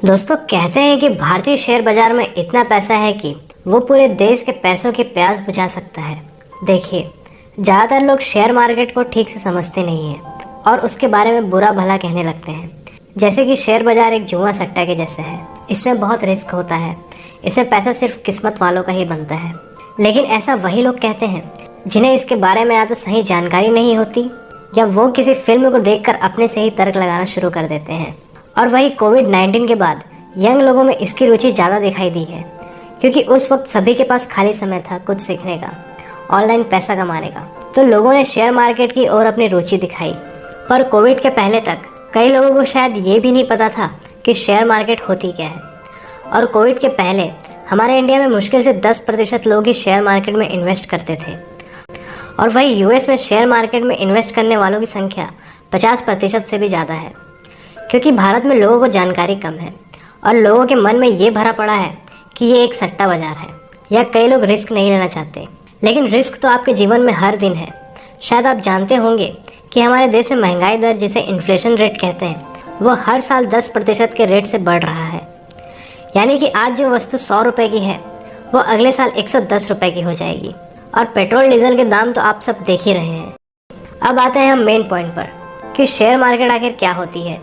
दोस्तों कहते हैं कि भारतीय शेयर बाजार में इतना पैसा है कि वो पूरे देश के पैसों की प्यास बुझा सकता है। देखिए, ज़्यादातर लोग शेयर मार्केट को ठीक से समझते नहीं हैं और उसके बारे में बुरा भला कहने लगते हैं, जैसे कि शेयर बाजार एक जुआ सट्टा के जैसे है। इसमें बहुत रिस्क होता है, इसमें पैसा सिर्फ किस्मत वालों का ही बनता है। लेकिन ऐसा वही लोग कहते हैं जिन्हें इसके बारे में या तो सही जानकारी नहीं होती या वो किसी फिल्म को देखकर अपने से ही तर्क लगाना शुरू कर देते हैं। और वही कोविड-19 के बाद यंग लोगों में इसकी रुचि ज़्यादा दिखाई दी है, क्योंकि उस वक्त सभी के पास खाली समय था कुछ सीखने का, ऑनलाइन पैसा कमाने का। तो लोगों ने शेयर मार्केट की ओर अपनी रुचि दिखाई। पर कोविड के पहले तक कई लोगों को शायद ये भी नहीं पता था कि शेयर मार्केट होती क्या है। और कोविड के पहले हमारे इंडिया में मुश्किल से 10% लोग ही शेयर मार्केट में इन्वेस्ट करते थे, और वही यूएस में शेयर मार्केट में इन्वेस्ट करने वालों की संख्या 50% से भी ज़्यादा है। क्योंकि भारत में लोगों को जानकारी कम है और लोगों के मन में ये भरा पड़ा है कि ये एक सट्टा बाजार है, या कई लोग रिस्क नहीं लेना चाहते। लेकिन रिस्क तो आपके जीवन में हर दिन है। शायद आप जानते होंगे कि हमारे देश में महंगाई दर, जिसे इन्फ्लेशन रेट कहते हैं, वो हर साल 10% के रेट से बढ़ रहा है। यानी कि आज जो वस्तु 100 रुपये की है वो अगले साल 110 रुपये की हो जाएगी। और पेट्रोल डीजल के दाम तो आप सब देख ही रहे हैं। अब आते हैं हम मेन पॉइंट पर कि शेयर मार्केट आखिर क्या होती है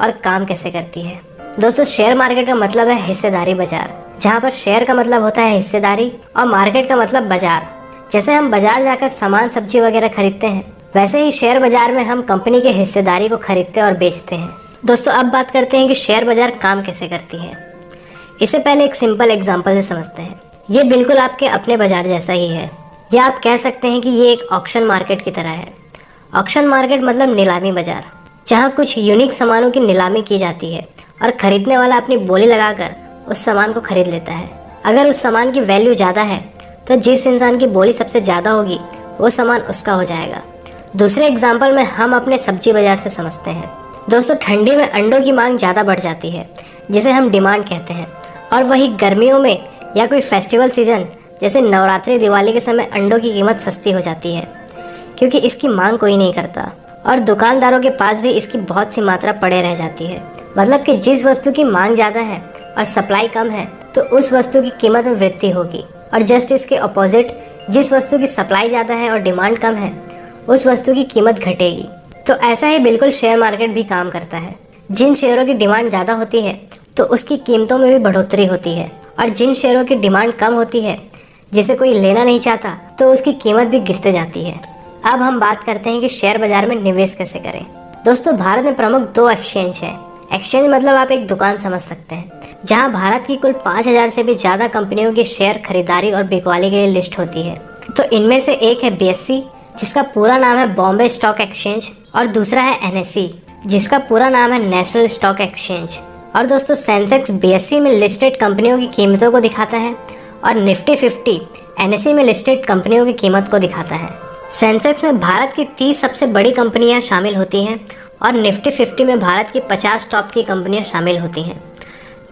और काम कैसे करती है। दोस्तों, शेयर मार्केट का मतलब है हिस्सेदारी बाजार, जहाँ पर शेयर का मतलब होता है हिस्सेदारी और मार्केट का मतलब बाजार। जैसे हम बाजार जाकर सामान सब्जी वगैरह खरीदते हैं, वैसे ही शेयर बाजार में हम कंपनी के हिस्सेदारी को खरीदते और बेचते हैं। दोस्तों, अब बात करते हैं कि शेयर बाजार काम कैसे करती है। इससे पहले एक सिंपल एग्जाम्पल से समझते हैं। ये बिल्कुल आपके अपने बाजार जैसा ही है, या आप कह सकते हैं कि ये एक ऑक्शन मार्केट की तरह है। ऑक्शन मार्केट मतलब नीलामी बाजार, जहाँ कुछ यूनिक सामानों की नीलामी की जाती है और खरीदने वाला अपनी बोली लगाकर उस सामान को खरीद लेता है। अगर उस सामान की वैल्यू ज़्यादा है तो जिस इंसान की बोली सबसे ज़्यादा होगी वो सामान उसका हो जाएगा। दूसरे एग्जाम्पल में हम अपने सब्जी बाजार से समझते हैं। दोस्तों, ठंडी में अंडों की मांग ज़्यादा बढ़ जाती है, जिसे हम डिमांड कहते हैं। और वही गर्मियों में या कोई फेस्टिवल सीजन जैसे नवरात्रि, दिवाली के समय अंडों की कीमत सस्ती हो जाती है, क्योंकि इसकी मांग कोई नहीं करता और दुकानदारों के पास भी इसकी बहुत सी मात्रा पड़े रह जाती है। मतलब कि जिस वस्तु की मांग ज़्यादा है और सप्लाई कम है तो उस वस्तु की कीमत में वृद्धि होगी, और जस्ट इसके अपोजिट, जिस वस्तु की सप्लाई ज़्यादा है और डिमांड कम है उस वस्तु की कीमत घटेगी। तो ऐसा ही बिल्कुल शेयर मार्केट भी काम करता है। जिन शेयरों की डिमांड ज़्यादा होती है तो उसकी कीमतों में भी बढ़ोतरी होती है, और जिन शेयरों की डिमांड कम होती है, जिसे कोई लेना नहीं चाहता, तो उसकी कीमत भी गिरते जाती है। अब हम बात करते हैं कि शेयर बाजार में निवेश कैसे करें। दोस्तों, भारत में प्रमुख 2 एक्सचेंज हैं। एक्सचेंज मतलब आप एक दुकान समझ सकते हैं, जहां भारत की कुल 5000 से भी ज़्यादा कंपनियों की शेयर खरीदारी और बिकवाली के लिए लिस्ट होती है। तो इनमें से एक है BSE, जिसका पूरा नाम है बॉम्बे स्टॉक एक्सचेंज, और दूसरा है NSE, जिसका पूरा नाम है नेशनल स्टॉक एक्सचेंज। और दोस्तों, सेंसेक्स BSE में लिस्टेड कंपनियों की कीमतों को दिखाता है और निफ्टी 50 NSE में लिस्टेड कंपनियों की कीमत को दिखाता है। सेंसेक्स में भारत की 30 सबसे बड़ी कंपनियां शामिल होती हैं और निफ्टी 50 में भारत की 50 टॉप की कंपनियां शामिल होती हैं।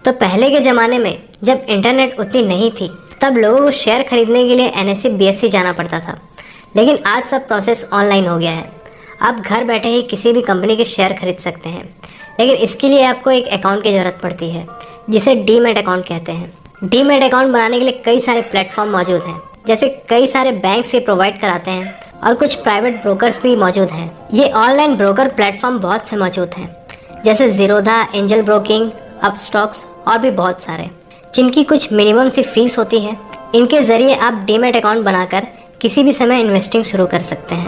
तो पहले के ज़माने में जब इंटरनेट उतनी नहीं थी, तब लोगों को शेयर खरीदने के लिए NSE BSE जाना पड़ता था। लेकिन आज सब प्रोसेस ऑनलाइन हो गया है। आप घर बैठे ही किसी भी कंपनी के शेयर खरीद सकते हैं, लेकिन इसके लिए आपको एक अकाउंट की ज़रूरत पड़ती है, जिसे डीमैट अकाउंट कहते हैं। डीमैट अकाउंट बनाने के लिए कई सारे प्लेटफॉर्म मौजूद हैं, जैसे कई सारे बैंक से प्रोवाइड कराते हैं, और कुछ प्राइवेट ब्रोकर्स भी मौजूद हैं। ये ऑनलाइन ब्रोकर प्लेटफॉर्म बहुत से मौजूद हैं, जैसे ज़ीरोधा, एंजल ब्रोकिंग, अपस्टॉक्स और भी बहुत सारे, जिनकी कुछ मिनिमम सी फीस होती है। इनके ज़रिए आप डीमैट अकाउंट बनाकर किसी भी समय इन्वेस्टिंग शुरू कर सकते हैं।